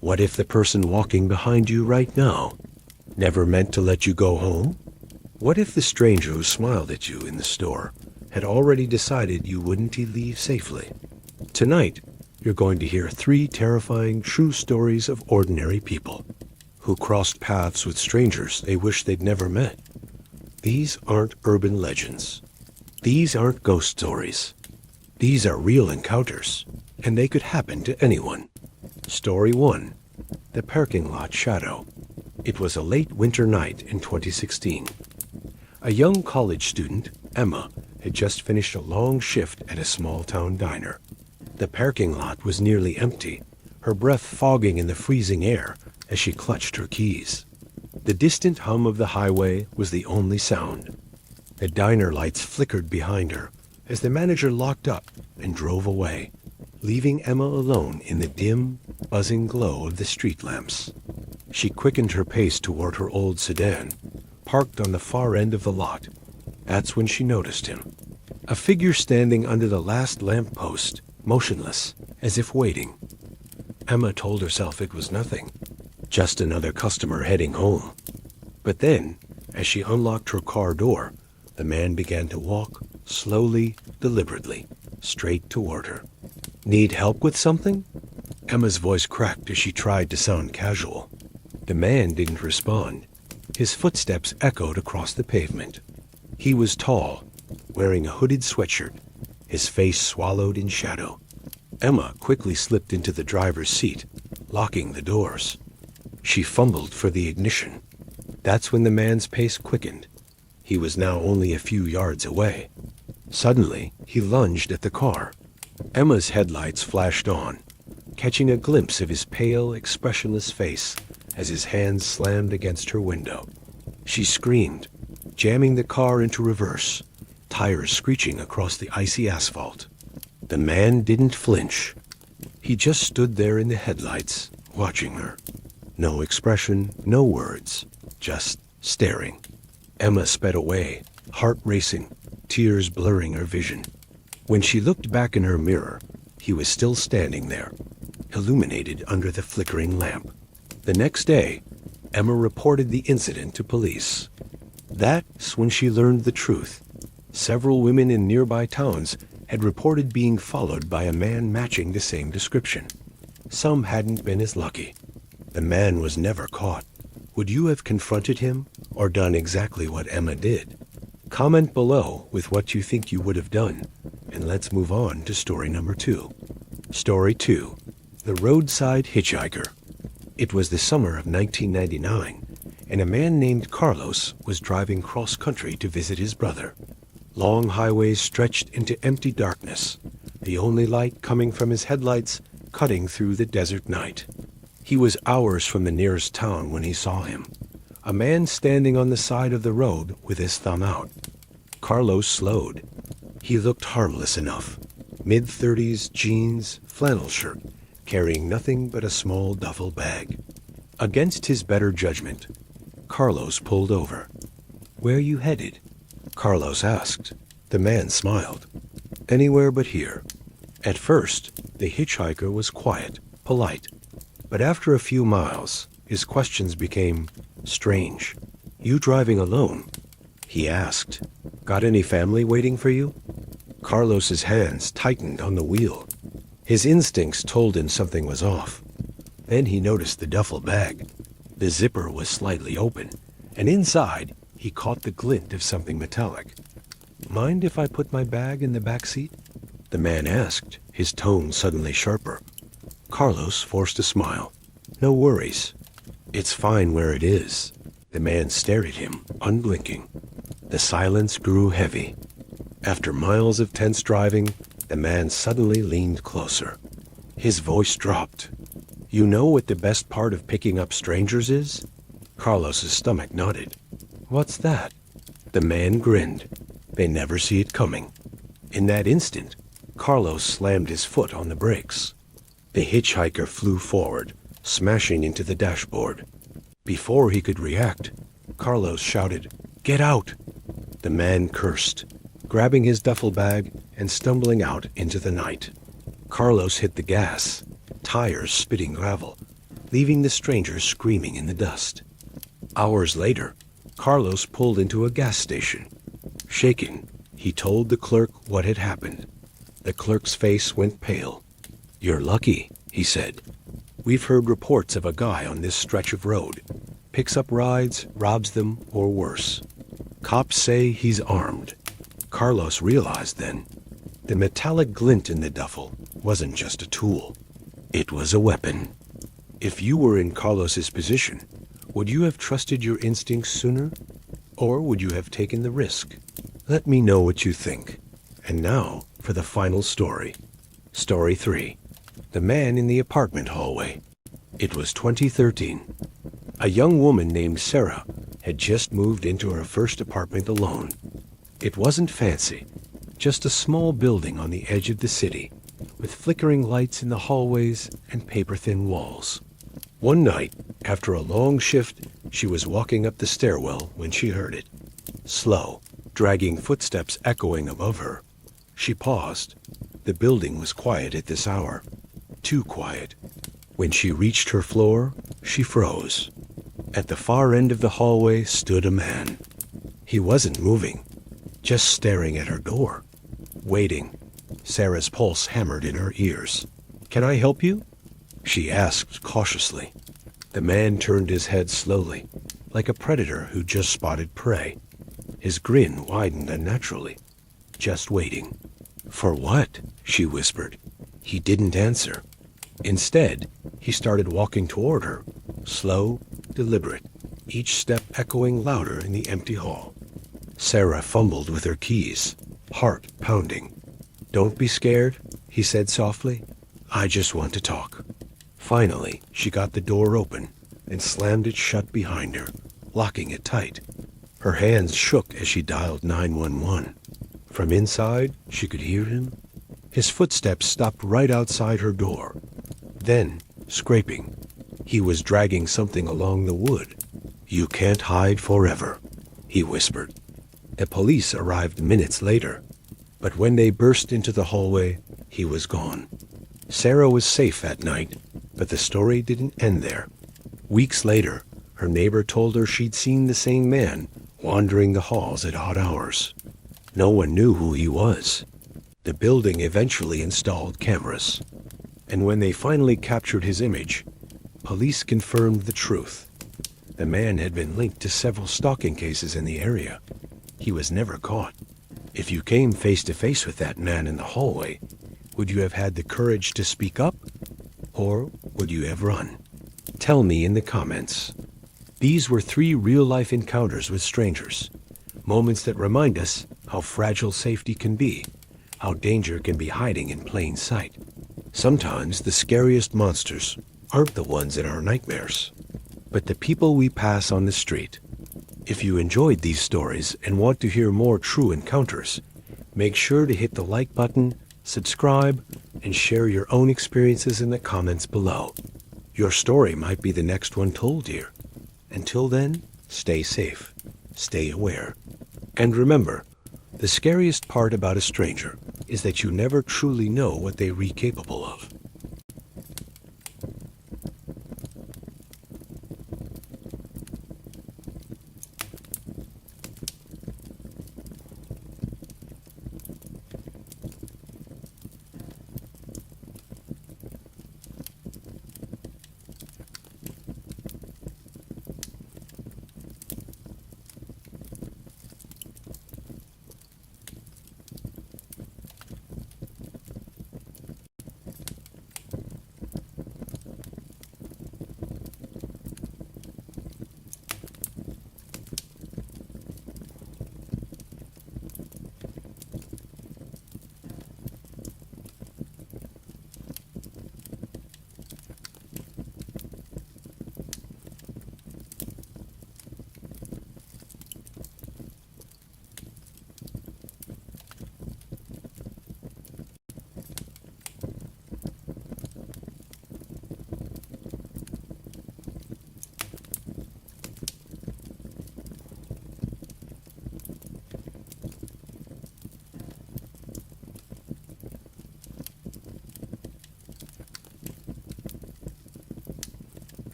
What if the person walking behind you right now never meant to let you go home? What if the stranger who smiled at you in the store had already decided you wouldn't leave safely? Tonight, you're going to hear 3 terrifying true stories of ordinary people who crossed paths with strangers they wish they'd never met. These aren't urban legends. These aren't ghost stories. These are real encounters, and they could happen to anyone. Story 1. The Parking Lot Shadow. It was a late winter night in 2016. A young college student, Emma, had just finished a long shift at a small-town diner. The parking lot was nearly empty, her breath fogging in the freezing air as she clutched her keys. The distant hum of the highway was the only sound. The diner lights flickered behind her as the manager locked up and drove away, leaving Emma alone in the dim, buzzing glow of the street lamps. She quickened her pace toward her old sedan, parked on the far end of the lot. That's when she noticed him. A figure standing under the last lamp post, motionless, as if waiting. Emma told herself it was nothing, just another customer heading home. But then, as she unlocked her car door, the man began to walk, slowly, deliberately, straight toward her. Need help with something? Emma's voice cracked as she tried to sound casual. The man didn't respond. His footsteps echoed across the pavement. He was tall, wearing a hooded sweatshirt, his face swallowed in shadow. Emma quickly slipped into the driver's seat, locking the doors. She fumbled for the ignition. That's when the man's pace quickened. He was now only a few yards away. Suddenly, he lunged at the car. Emma's headlights flashed on, catching a glimpse of his pale, expressionless face as his hands slammed against her window. She screamed, jamming the car into reverse, tires screeching across the icy asphalt. The man didn't flinch. He just stood there in the headlights, watching her. No expression, no words, just staring. Emma sped away, heart racing, tears blurring her vision. When she looked back in her mirror, he was still standing there, illuminated under the flickering lamp. The next day, Emma reported the incident to police. That's when she learned the truth. Several women in nearby towns had reported being followed by a man matching the same description. Some hadn't been as lucky. The man was never caught. Would you have confronted him or done exactly what Emma did? Comment below with what you think you would have done, and let's move on to story number 2. Story 2. The Roadside Hitchhiker. It was the summer of 1999, and a man named Carlos was driving cross-country to visit his brother. Long highways stretched into empty darkness, the only light coming from his headlights cutting through the desert night. He was hours from the nearest town when he saw him, a man standing on the side of the road with his thumb out. Carlos slowed. He looked harmless enough. Mid-30s, jeans, flannel shirt, carrying nothing but a small duffel bag. Against his better judgment, Carlos pulled over. "Where are you headed?" Carlos asked. The man smiled. "Anywhere but here." At first, the hitchhiker was quiet, polite. But after a few miles, his questions became strange. "You driving alone?" he asked. "Got any family waiting for you?" Carlos's hands tightened on the wheel. His instincts told him something was off. Then he noticed the duffel bag. The zipper was slightly open, and inside he caught the glint of something metallic. "Mind if I put my bag in the back seat?" the man asked, his tone suddenly sharper. Carlos forced a smile. "No worries. It's fine where it is." The man stared at him, unblinking. The silence grew heavy. After miles of tense driving, the man suddenly leaned closer. His voice dropped. "You know what the best part of picking up strangers is?" Carlos's stomach nodded. "What's that?" The man grinned. "They never see it coming." In that instant, Carlos slammed his foot on the brakes. The hitchhiker flew forward, smashing into the dashboard. Before he could react, Carlos shouted, "Get out!" The man cursed, grabbing his duffel bag and stumbling out into the night. Carlos hit the gas, tires spitting gravel. leaving the stranger screaming in the dust. Hours later, Carlos pulled into a gas station. Shaken, he told the clerk what had happened. The clerk's face went pale. "You're lucky," he said. "We've heard reports of a guy on this stretch of road. Picks up rides, robs them, or worse. Cops say he's armed." Carlos realized then, the metallic glint in the duffel wasn't just a tool. It was a weapon. If you were in Carlos's position, would you have trusted your instincts sooner? Or would you have taken the risk? Let me know what you think. And now for the final story. Story 3. The Man in the Apartment Hallway. It was 2013. A young woman named Sarah had just moved into her first apartment alone. It wasn't fancy, just a small building on the edge of the city, with flickering lights in the hallways and paper-thin walls. One night, after a long shift, she was walking up the stairwell when she heard it. Slow, dragging footsteps echoing above her. She paused. The building was quiet at this hour. Too quiet. When she reached her floor, she froze. At the far end of the hallway stood a man. He wasn't moving, just staring at her door. Waiting. Sarah's pulse hammered in her ears. "Can I help you?" she asked cautiously. The man turned his head slowly, like a predator who just spotted prey. His grin widened unnaturally. "Just waiting." "For what?" she whispered. He didn't answer. Instead, he started walking toward her, slow, deliberate, each step echoing louder in the empty hall. Sarah fumbled with her keys, heart pounding. "Don't be scared," he said softly. "I just want to talk." Finally, she got the door open and slammed it shut behind her, locking it tight. Her hands shook as she dialed 911. From inside, she could hear him. His footsteps stopped right outside her door. Then, scraping, he was dragging something along the wood. "You can't hide forever," he whispered. The police arrived minutes later, but when they burst into the hallway, he was gone. Sarah was safe that night, but the story didn't end there. Weeks later, her neighbor told her she'd seen the same man wandering the halls at odd hours. No one knew who he was. The building eventually installed cameras, and when they finally captured his image, police confirmed the truth. The man had been linked to several stalking cases in the area. He was never caught. If you came face to face with that man in the hallway, would you have had the courage to speak up? Or would you have run? Tell me in the comments. These were 3 real-life encounters with strangers. Moments that remind us how fragile safety can be, how danger can be hiding in plain sight. Sometimes the scariest monsters aren't the ones in our nightmares, but the people we pass on the street. If you enjoyed these stories and want to hear more true encounters, make sure to hit the like button, subscribe, and share your own experiences in the comments below. Your story might be the next one told here. Until then, stay safe, stay aware, and remember, the scariest part about a stranger is that you never truly know what they're capable of.